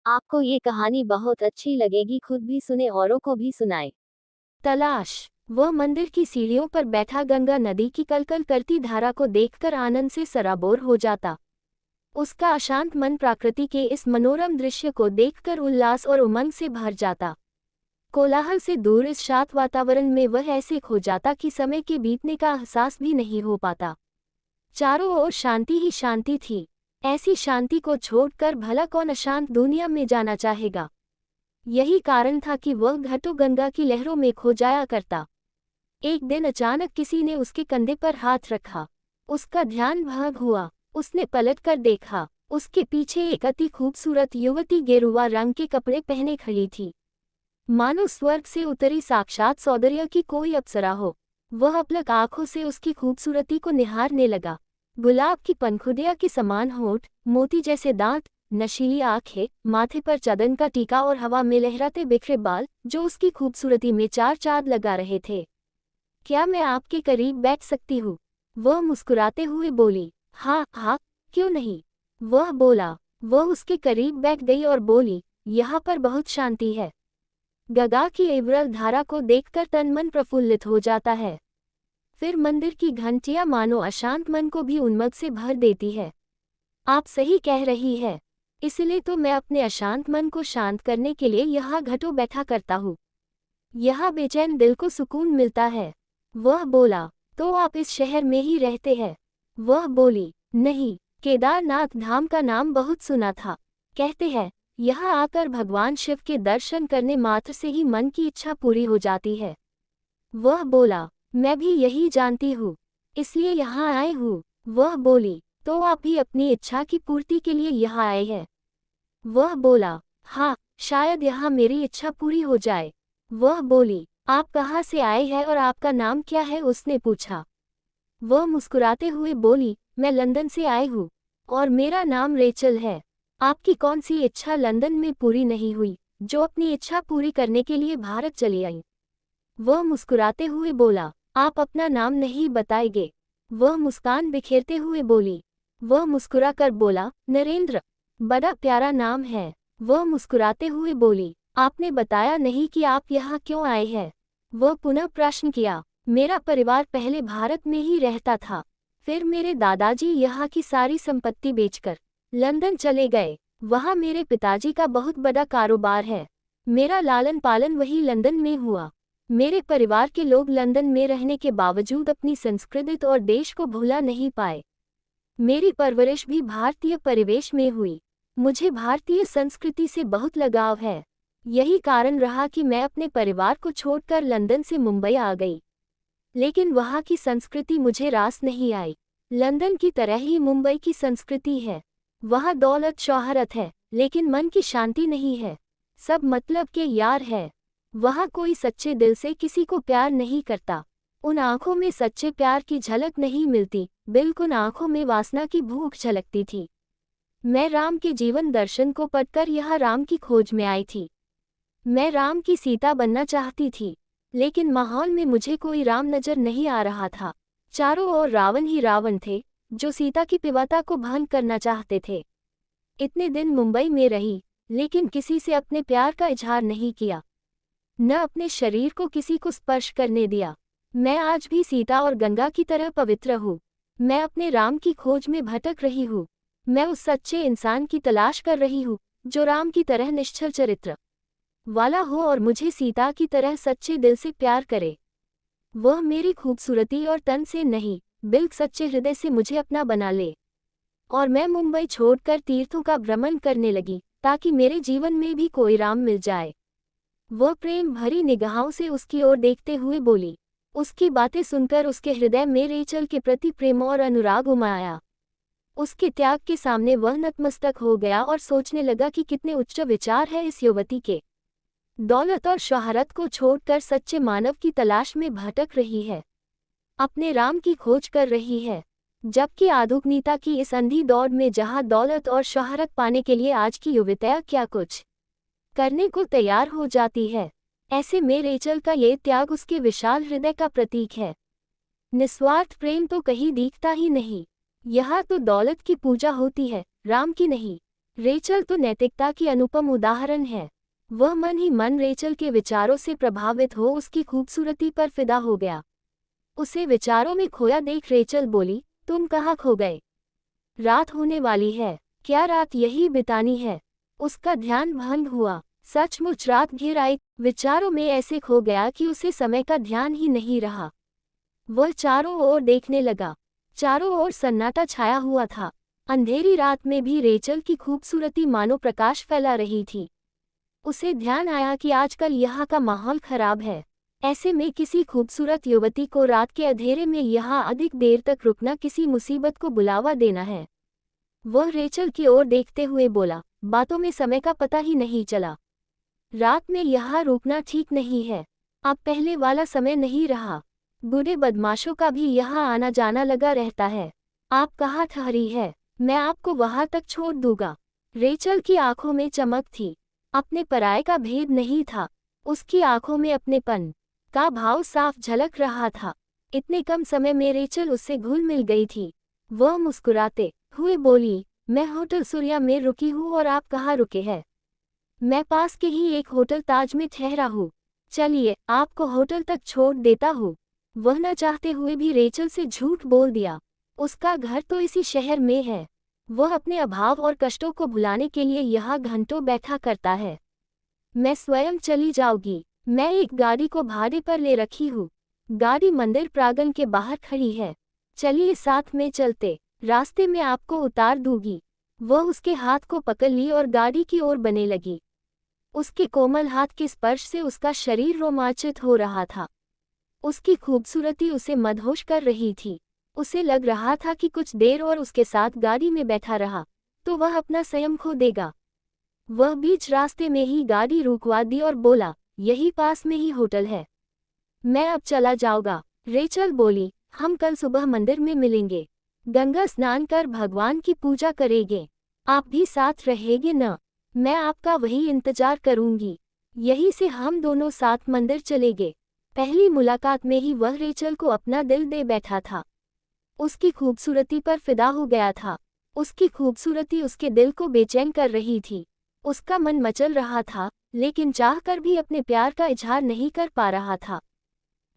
आपको ये कहानी बहुत अच्छी लगेगी, खुद भी सुने औरों को भी सुनाए। तलाश। वह मंदिर की सीढ़ियों पर बैठा गंगा नदी की कलकल करती धारा को देखकर आनंद से सराबोर हो जाता। उसका अशांत मन प्रकृति के इस मनोरम दृश्य को देखकर उल्लास और उमंग से भर जाता। कोलाहल से दूर इस शांत वातावरण में वह ऐसे खो जाता कि समय के बीतने का एहसास भी नहीं हो पाता। चारों ओर शांति ही शांति थी। ऐसी शांति को छोड़कर भला कौन अशांत दुनिया में जाना चाहेगा। यही कारण था कि वह घटों गंगा की लहरों में खो जाया करता। एक दिन अचानक किसी ने उसके कंधे पर हाथ रखा। उसका ध्यान भंग हुआ। उसने पलटकर देखा। उसके पीछे एक अति खूबसूरत युवती गेरुआ रंग के कपड़े पहने खड़ी थी, मानो स्वर्ग से उतरी साक्षात सौंदर्य की कोई अप्सरा हो। वह अपलक आंखों से उसकी खूबसूरती को निहारने लगा। गुलाब की पंखुड़ियां के समान होंठ, मोती जैसे दांत, नशीली आंखें, माथे पर चंदन का टीका और हवा में लहराते बिखरे बाल, जो उसकी खूबसूरती में चार चांद लगा रहे थे। क्या मैं आपके करीब बैठ सकती हूँ? वह मुस्कुराते हुए बोली। हाँ हाँ, क्यों नहीं, वह बोला। वह उसके करीब बैठ गई और बोली, यहाँ पर बहुत शांति है। गंगा की इवरल धारा को देखकर तन मन प्रफुल्लित हो जाता है। फिर मंदिर की घंटियां मानो अशांत मन को भी उन्मत्त से भर देती है। आप सही कह रही है। इसलिए तो मैं अपने अशांत मन को शांत करने के लिए यहाँ घटों बैठा करता हूँ। यहाँ बेचैन दिल को सुकून मिलता है। वह बोला। तो आप इस शहर में ही रहते हैं? वह बोली। नहीं, केदारनाथ धाम का नाम बहुत सुना था। कहते हैं यहाँ आकर भगवान शिव के दर्शन करने मात्र से ही मन की इच्छा पूरी हो जाती है। वह बोला। मैं भी यही जानती हूँ, इसलिए यहाँ आए हूँ। वह बोली। तो आप भी अपनी इच्छा की पूर्ति के लिए यहाँ आए हैं? वह बोला। हाँ, शायद यहाँ मेरी इच्छा पूरी हो जाए। वह बोली। आप कहाँ से आए हैं और आपका नाम क्या है? उसने पूछा। वह मुस्कुराते हुए बोली, मैं लंदन से आई हूँ और मेरा नाम रेचल है। आपकी कौन सी इच्छा लंदन में पूरी नहीं हुई, जो अपनी इच्छा पूरी करने के लिए भारत चली आई? वह मुस्कुराते हुए बोला। आप अपना नाम नहीं बताएंगे? वह मुस्कान बिखेरते हुए बोली। वह मुस्कुराकर बोला, नरेंद्र। बड़ा प्यारा नाम है। वह मुस्कुराते हुए बोली। आपने बताया नहीं कि आप यहाँ क्यों आए हैं? वह पुनः प्रश्न किया। मेरा परिवार पहले भारत में ही रहता था, फिर मेरे दादाजी यहाँ की सारी संपत्ति बेचकर लंदन चले गए। वहाँ मेरे पिताजी का बहुत बड़ा कारोबार है। मेरा लालन पालन वही लंदन में हुआ। मेरे परिवार के लोग लंदन में रहने के बावजूद अपनी संस्कृति और देश को भूला नहीं पाए। मेरी परवरिश भी भारतीय परिवेश में हुई। मुझे भारतीय संस्कृति से बहुत लगाव है। यही कारण रहा कि मैं अपने परिवार को छोड़कर लंदन से मुंबई आ गई। लेकिन वहाँ की संस्कृति मुझे रास नहीं आई। लंदन की तरह ही मुंबई की संस्कृति है। वहाँ दौलत शोहरत है, लेकिन मन की शांति नहीं है। सब मतलब के यार है। वहाँ कोई सच्चे दिल से किसी को प्यार नहीं करता। उन आंखों में सच्चे प्यार की झलक नहीं मिलती, बिल्कुल आंखों में वासना की भूख झलकती थी। मैं राम के जीवन दर्शन को पढ़कर यहाँ राम की खोज में आई थी। मैं राम की सीता बनना चाहती थी, लेकिन माहौल में मुझे कोई राम नजर नहीं आ रहा था। चारों ओर रावण ही रावण थे, जो सीता की पिवाता को भंग करना चाहते थे। इतने दिन मुंबई में रही, लेकिन किसी से अपने प्यार का इजहार नहीं किया, न अपने शरीर को किसी को स्पर्श करने दिया। मैं आज भी सीता और गंगा की तरह पवित्र हूँ। मैं अपने राम की खोज में भटक रही हूँ। मैं उस सच्चे इंसान की तलाश कर रही हूँ, जो राम की तरह निश्चल चरित्र वाला हो और मुझे सीता की तरह सच्चे दिल से प्यार करे। वह मेरी खूबसूरती और तन से नहीं, बिल्कुल सच्चे हृदय से मुझे अपना बना ले। और मैं मुंबई छोड़कर तीर्थों का भ्रमण करने लगी, ताकि मेरे जीवन में भी कोई राम मिल जाए। वह प्रेम भरी निगाहों से उसकी ओर देखते हुए बोली। उसकी बातें सुनकर उसके हृदय में रेचल के प्रति प्रेम और अनुराग उमड़। उसके त्याग के सामने वह नतमस्तक हो गया और सोचने लगा कि कितने उच्च विचार है इस युवती के। दौलत और शोहरत को छोड़कर सच्चे मानव की तलाश में भटक रही है, अपने राम की खोज कर रही है। जबकि आधुनिकता की इस अंधी दौड़ में जहां दौलत और शोहरत पाने के लिए आज की युवतियां क्या कुछ करने को तैयार हो जाती है, ऐसे में रेचल का ये त्याग उसके विशाल हृदय का प्रतीक है। निस्वार्थ प्रेम तो कहीं दिखता ही नहीं। यहाँ तो दौलत की पूजा होती है, राम की नहीं। रेचल तो नैतिकता की अनुपम उदाहरण है। वह मन ही मन रेचल के विचारों से प्रभावित हो उसकी खूबसूरती पर फिदा हो गया। उसे विचारों में खोया देख रेचल बोली, तुम कहाँ खो गए? रात होने वाली है, क्या रात यही बितानी है? उसका ध्यान भंग हुआ। सचमुच रात घिर आई, विचारों में ऐसे खो गया कि उसे समय का ध्यान ही नहीं रहा। वह चारों ओर देखने लगा। चारों ओर सन्नाटा छाया हुआ था। अंधेरी रात में भी रेचल की खूबसूरती मानो प्रकाश फैला रही थी। उसे ध्यान आया कि आजकल यहाँ का माहौल खराब है। ऐसे में किसी खूबसूरत युवती को रात के अंधेरे में यहाँ अधिक देर तक रुकना किसी मुसीबत को बुलावा देना है। वह रेचल की ओर देखते हुए बोला, बातों में समय का पता ही नहीं चला। रात में यहाँ रुकना ठीक नहीं है। अब पहले वाला समय नहीं रहा। बुरे बदमाशों का भी यहाँ आना जाना लगा रहता है। आप कहाँ ठहरी है? मैं आपको वहां तक छोड़ दूंगा। रेचल की आंखों में चमक थी। अपने पराये का भेद नहीं था। उसकी आंखों में अपनेपन का भाव साफ झलक रहा था। इतने कम समय में रेचल उससे घुल मिल गई थी। वह मुस्कुराते हुए बोली, मैं होटल सूर्या में रुकी हूँ और आप कहाँ रुके हैं? मैं पास के ही एक होटल ताज में ठहरा हूँ। चलिए आपको होटल तक छोड़ देता हूँ। वह न चाहते हुए भी रेचल से झूठ बोल दिया। उसका घर तो इसी शहर में है। वह अपने अभाव और कष्टों को भुलाने के लिए यहाँ घंटों बैठा करता है। मैं स्वयं चली जाऊंगी। मैं एक गाड़ी को भाड़े पर ले रखी हूँ। गाड़ी मंदिर प्रांगण के बाहर खड़ी है। चलिए साथ में चलते, रास्ते में आपको उतार दूंगी। वह उसके हाथ को पकड़ ली और गाड़ी की ओर बने लगी। उसके कोमल हाथ के स्पर्श से उसका शरीर रोमांचित हो रहा था। उसकी खूबसूरती उसे मदहोश कर रही थी। उसे लग रहा था कि कुछ देर और उसके साथ गाड़ी में बैठा रहा तो वह अपना संयम खो देगा। वह बीच रास्ते में ही गाड़ी रुकवा दी और बोला, यही पास में ही होटल है। मैं अब चला जाऊंगा। रेचल बोली, हम कल सुबह मंदिर में मिलेंगे। गंगा स्नान कर भगवान की पूजा करेंगे। आप भी साथ रहेंगे न? मैं आपका वही इंतजार करूंगी। यहीं से हम दोनों साथ मंदिर चलेंगे। पहली मुलाकात में ही वह रेचल को अपना दिल दे बैठा था। उसकी खूबसूरती पर फिदा हो गया था। उसकी खूबसूरती उसके दिल को बेचैन कर रही थी। उसका मन मचल रहा था, लेकिन चाहकर भी अपने प्यार का इजहार नहीं कर पा रहा था।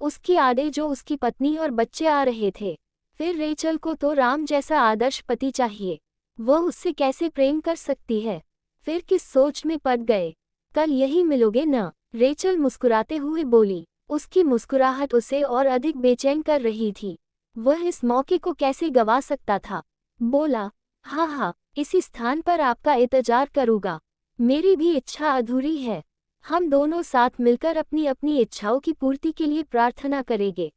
उसकी आड़े जो उसकी पत्नी और बच्चे आ रहे थे। फिर रेचल को तो राम जैसा आदर्श पति चाहिए। वह उससे कैसे प्रेम कर सकती है? फिर किस सोच में पड़ गए? कल यही मिलोगे न? रेचल मुस्कुराते हुए बोली। उसकी मुस्कुराहट उसे और अधिक बेचैन कर रही थी। वह इस मौके को कैसे गवा सकता था? बोला, हाँ हाँ, इसी स्थान पर आपका इंतजार करूँगा। मेरी भी इच्छा अधूरी है। हम दोनों साथ मिलकर अपनी अपनी इच्छाओं की पूर्ति के लिए प्रार्थना करेंगे।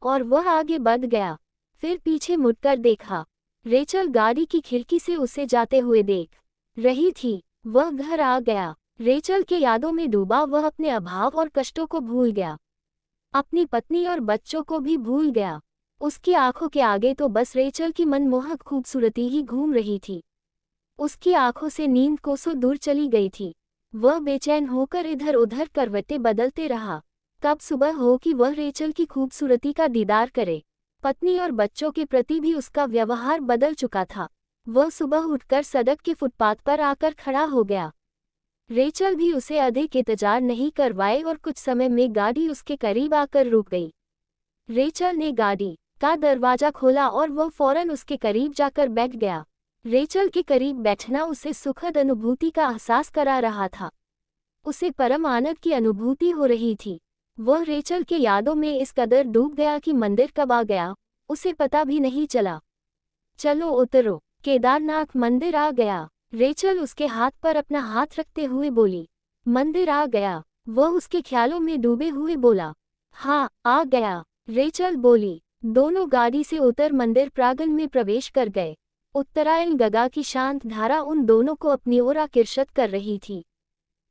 और वह आगे बढ़ गया। फिर पीछे मुड़कर देखा। रेचल गाड़ी की खिड़की से उसे जाते हुए देख रही थी। वह घर आ गया। रेचल के यादों में डूबा वह अपने अभाव और कष्टों को भूल गया। अपनी पत्नी और बच्चों को भी भूल गया। उसकी आंखों के आगे तो बस रेचल की मनमोहक खूबसूरती ही घूम रही थी। उसकी आंखों से नींद कोसों दूर चली गई थी। वह बेचैन होकर इधर उधर करवटें बदलते रहा। कब सुबह हो कि वह रेचल की खूबसूरती का दीदार करे। पत्नी और बच्चों के प्रति भी उसका व्यवहार बदल चुका था। वह सुबह उठकर सड़क के फुटपाथ पर आकर खड़ा हो गया। रेचल भी उसे अधिक इंतजार नहीं करवाए और कुछ समय में गाड़ी उसके करीब आकर रुक गई। रेचल ने गाड़ी का दरवाजा खोला और वह फौरन उसके करीब जाकर बैठ गया। रेचल के करीब बैठना उसे सुखद अनुभूति का एहसास करा रहा था। उसे परम आनंद की अनुभूति हो रही थी। वह रेचल के यादों में इस कदर डूब गया कि मंदिर कब आ गया उसे पता भी नहीं चला। चलो उतरो, केदारनाथ मंदिर आ गया। रेचल उसके हाथ पर अपना हाथ रखते हुए बोली। मंदिर आ गया? वह उसके ख्यालों में डूबे हुए बोला। हाँ, आ गया। रेचल बोली। दोनों गाड़ी से उतर मंदिर प्रांगण में प्रवेश कर गए। उत्तरायण गंगा की शांत धारा उन दोनों को अपनी ओर आकर्षित कर रही थी।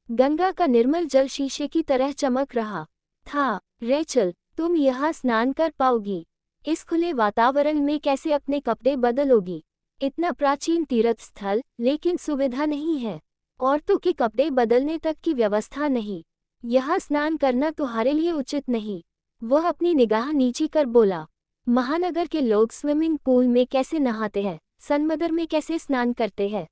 गंगा का निर्मल जल शीशे की तरह चमक रहा था। रेचल, तुम यहाँ स्नान कर पाओगी? इस खुले वातावरण में कैसे अपने कपड़े बदलोगी? इतना प्राचीन तीर्थ स्थल, लेकिन सुविधा नहीं है। औरतों के कपड़े बदलने तक की व्यवस्था नहीं। यहाँ स्नान करना तुम्हारे लिए उचित नहीं। वह अपनी निगाह नीची कर बोला। महानगर के लोग स्विमिंग पूल में कैसे नहाते हैं, सनमंदिर में कैसे स्नान करते हैं।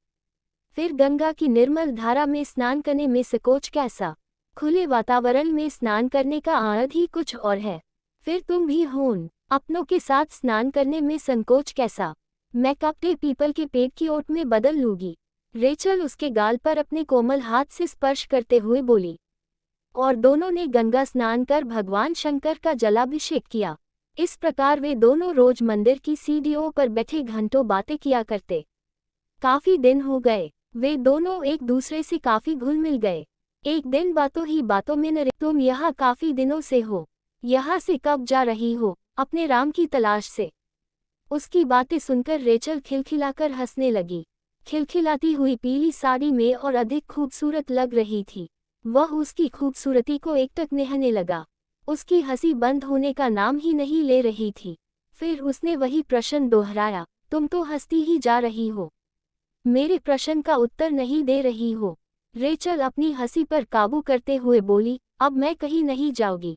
फिर गंगा की निर्मल धारा में स्नान करने में संकोच कैसा? खुले वातावरण में स्नान करने का आनंद ही कुछ और है। फिर तुम भी होन अपनों के साथ स्नान करने में संकोच कैसा? मैं कपटे पीपल के पेड़ की ओट में बदल लूंगी। रेचल उसके गाल पर अपने कोमल हाथ से स्पर्श करते हुए बोली। और दोनों ने गंगा स्नान कर भगवान शंकर का जलाभिषेक किया। इस प्रकार वे दोनों रोज मंदिर की सीढ़ियों पर बैठे घंटों बातें किया करते। काफी दिन हो गए, वे दोनों एक दूसरे से काफी घुल मिल गए। एक दिन बातों ही बातों में न तुम यहाँ काफी दिनों से हो, यहाँ से कब जा रही हो? अपने राम की तलाश से। उसकी बातें सुनकर रेचल खिलखिलाकर हंसने लगी। खिलखिलाती हुई पीली साड़ी में और अधिक खूबसूरत लग रही थी। वह उसकी खूबसूरती को एकटक निहारने लगा। उसकी हंसी बंद होने का नाम ही नहीं ले रही थी। फिर उसने वही प्रश्न दोहराया, तुम तो हंसती ही जा रही हो, मेरे प्रश्न का उत्तर नहीं दे रही हो। रेचल अपनी हंसी पर काबू करते हुए बोली, अब मैं कहीं नहीं जाऊंगी,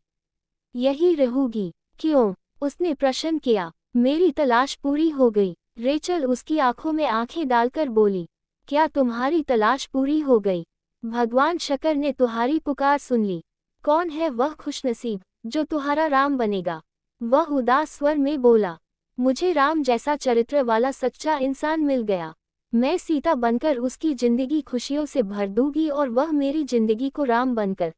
यही रहूंगी। क्यों? उसने प्रश्न किया। मेरी तलाश पूरी हो गई। रेचल उसकी आंखों में आंखें डालकर बोली, क्या तुम्हारी तलाश पूरी हो गई? भगवान शंकर ने तुम्हारी पुकार सुन ली। कौन है वह खुशनसीब जो तुम्हारा राम बनेगा? वह उदास स्वर में बोला, मुझे राम जैसा चरित्र वाला सच्चा इंसान मिल गया। मैं सीता बनकर उसकी जिंदगी खुशियों से भर दूंगी और वह मेरी जिंदगी को राम बनकर।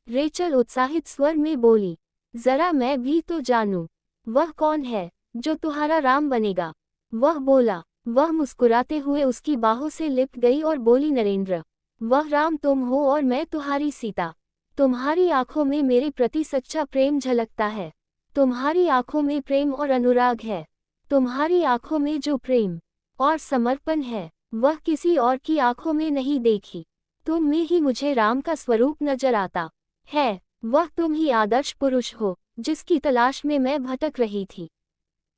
रेचल उत्साहित स्वर में बोली, जरा मैं भी तो जानूं, वह कौन है जो तुम्हारा राम बनेगा? वह बोला। वह मुस्कुराते हुए उसकी बाहों से लिपट गई और बोली, नरेंद्र, वह राम तुम हो और मैं तुम्हारी सीता। तुम्हारी आंखों में मेरे प्रति सच्चा प्रेम झलकता है। तुम्हारी आंखों में प्रेम और अनुराग है। तुम्हारी आंखों में जो प्रेम और समर्पण है, वह किसी और की आंखों में नहीं देखी। तुम में ही मुझे राम का स्वरूप नजर आता है। वह तुम ही आदर्श पुरुष हो जिसकी तलाश में मैं भटक रही थी।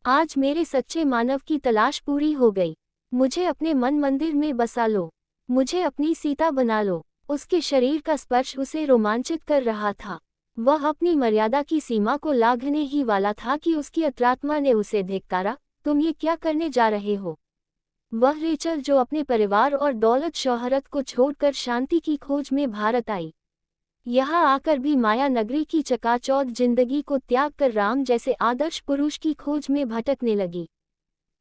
आज मेरे सच्चे मानव की तलाश पूरी हो गई। मुझे अपने मन मंदिर में बसा लो, मुझे अपनी सीता बना लो। उसके शरीर का स्पर्श उसे रोमांचित कर रहा था। वह अपनी मर्यादा की सीमा को लांघने ही वाला था कि उसकी अंतरात्मा ने उसे धिक्कारा, तुम ये क्या करने जा रहे हो? वह रेचल जो अपने परिवार और दौलत शोहरत को छोड़कर शांति की खोज में भारत आई, यहाँ आकर भी माया नगरी की चकाचौंध जिंदगी को त्याग कर राम जैसे आदर्श पुरुष की खोज में भटकने लगी।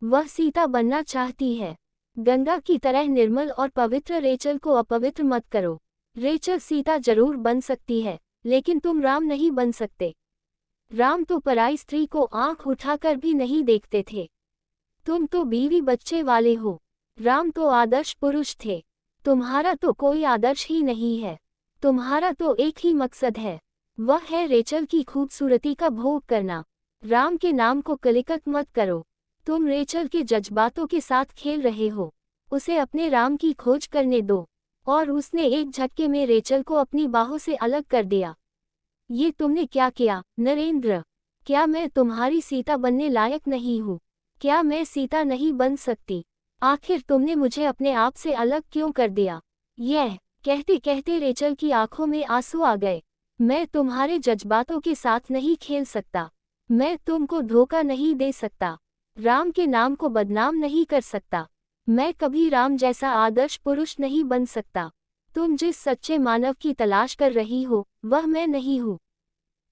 वह सीता बनना चाहती है, गंगा की तरह निर्मल और पवित्र। रेचल को अपवित्र मत करो। रेचल सीता जरूर बन सकती है, लेकिन तुम राम नहीं बन सकते। राम तो पराई स्त्री को आंख उठाकर भी नहीं देखते थे। तुम तो बीवी बच्चे वाले हो। राम तो आदर्श पुरुष थे। तुम्हारा तो कोई आदर्श ही नहीं है। तुम्हारा तो एक ही मकसद है, वह है रेचल की खूबसूरती का भोग करना। राम के नाम को कलिकत मत करो। तुम रेचल के जज्बातों के साथ खेल रहे हो। उसे अपने राम की खोज करने दो। और उसने एक झटके में रेचल को अपनी बाहों से अलग कर दिया। ये तुमने क्या किया नरेंद्र? क्या मैं तुम्हारी सीता बनने लायक नहीं हूँ? क्या मैं सीता नहीं बन सकती? आखिर तुमने मुझे अपने आप से अलग क्यों कर दिया? यह कहते कहते रेचल की आंखों में आंसू आ गए। मैं तुम्हारे जज्बातों के साथ नहीं खेल सकता। मैं तुमको धोखा नहीं दे सकता। राम के नाम को बदनाम नहीं कर सकता। मैं कभी राम जैसा आदर्श पुरुष नहीं बन सकता। तुम जिस सच्चे मानव की तलाश कर रही हो, वह मैं नहीं हूँ।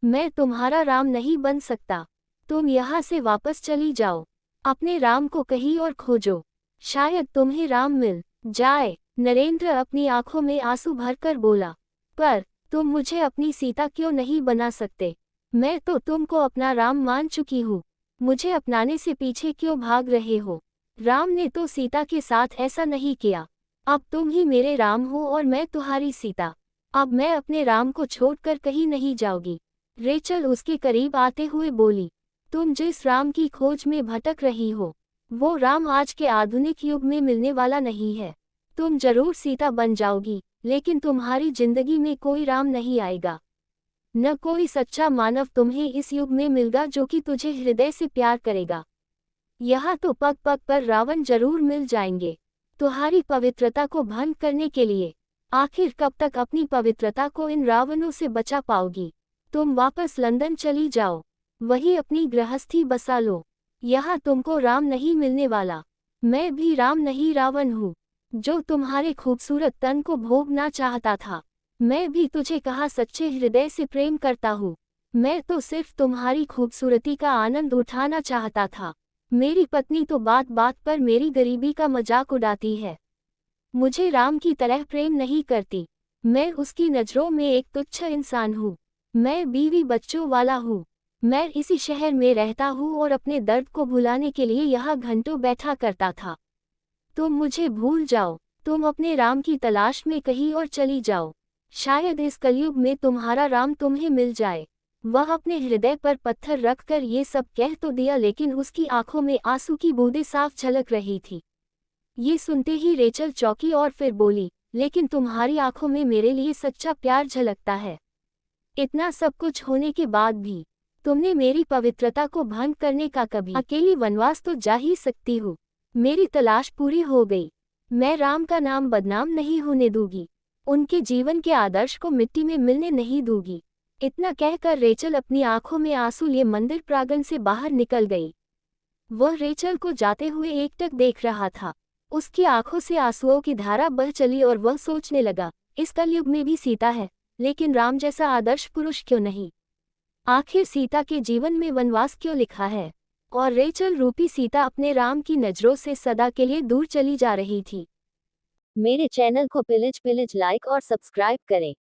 मैं तुम्हारा राम नहीं बन सकता। तुम यहाँ से वापस चली जाओ। अपने राम को कहीं और खोजो। शायद तुम्हें राम मिल जाए। नरेंद्र अपनी आंखों में आंसू भरकर बोला, पर तुम मुझे अपनी सीता क्यों नहीं बना सकते? मैं तो तुमको अपना राम मान चुकी हूँ। मुझे अपनाने से पीछे क्यों भाग रहे हो? राम ने तो सीता के साथ ऐसा नहीं किया। अब तुम ही मेरे राम हो और मैं तुम्हारी सीता। अब मैं अपने राम को छोड़कर कहीं नहीं जाऊंगी। रेचल उसके करीब आते हुए बोली, तुम जिस राम की खोज में भटक रही हो, वो राम आज के आधुनिक युग में मिलने वाला नहीं है। तुम जरूर सीता बन जाओगी, लेकिन तुम्हारी जिंदगी में कोई राम नहीं आएगा। न कोई सच्चा मानव तुम्हें इस युग में मिलेगा जो कि तुझे हृदय से प्यार करेगा। यहाँ तो पग पग पर रावण जरूर मिल जाएंगे, तुम्हारी पवित्रता को भंग करने के लिए। आखिर कब तक अपनी पवित्रता को इन रावणों से बचा पाओगी? तुम वापस लंदन चली जाओ, वही अपनी गृहस्थी बसा लो। यहाँ तुमको राम नहीं मिलने वाला। मैं भी राम नहीं रावण हूँ। जो तुम्हारे खूबसूरत तन को भोगना चाहता था। मैं भी तुझे कहा सच्चे हृदय से प्रेम करता हूँ। मैं तो सिर्फ तुम्हारी खूबसूरती का आनंद उठाना चाहता था। मेरी पत्नी तो बात बात पर मेरी गरीबी का मजाक उड़ाती है। मुझे राम की तरह प्रेम नहीं करती। मैं उसकी नज़रों में एक तुच्छ इंसान हूँ। मैं बीवी बच्चों वाला हूँ। मैं इसी शहर में रहता हूँ और अपने दर्द को भुलाने के लिए यहाँ घंटों बैठा करता था। तुम मुझे भूल जाओ। तुम अपने राम की तलाश में कहीं और चली जाओ। शायद इस कलयुग में तुम्हारा राम तुम्हें मिल जाए। वह अपने हृदय पर पत्थर रखकर ये सब कह तो दिया, लेकिन उसकी आंखों में आंसू की बूंदें साफ झलक रही थी। ये सुनते ही रेचल चौंकी और फिर बोली, लेकिन तुम्हारी आंखों में मेरे लिए सच्चा प्यार झलकता है। इतना सब कुछ होने के बाद भी तुमने मेरी पवित्रता को भंग करने का कभी अकेली वनवास तो जा ही सकती हो। मेरी तलाश पूरी हो गई। मैं राम का नाम बदनाम नहीं होने दूंगी। उनके जीवन के आदर्श को मिट्टी में मिलने नहीं दूंगी। इतना कहकर रेचल अपनी आंखों में आंसू लिए मंदिर प्रांगण से बाहर निकल गई। वह रेचल को जाते हुए एकटक देख रहा था। उसकी आंखों से आंसुओं की धारा बह चली और वह सोचने लगा, इस कलयुग में भी सीता है, लेकिन राम जैसा आदर्श पुरुष क्यों नहीं? आखिर सीता के जीवन में वनवास क्यों लिखा है? और रेचल रूपी सीता अपने राम की नजरों से सदा के लिए दूर चली जा रही थी। मेरे चैनल को पिलिच पिलिच लाइक और सब्सक्राइब करें।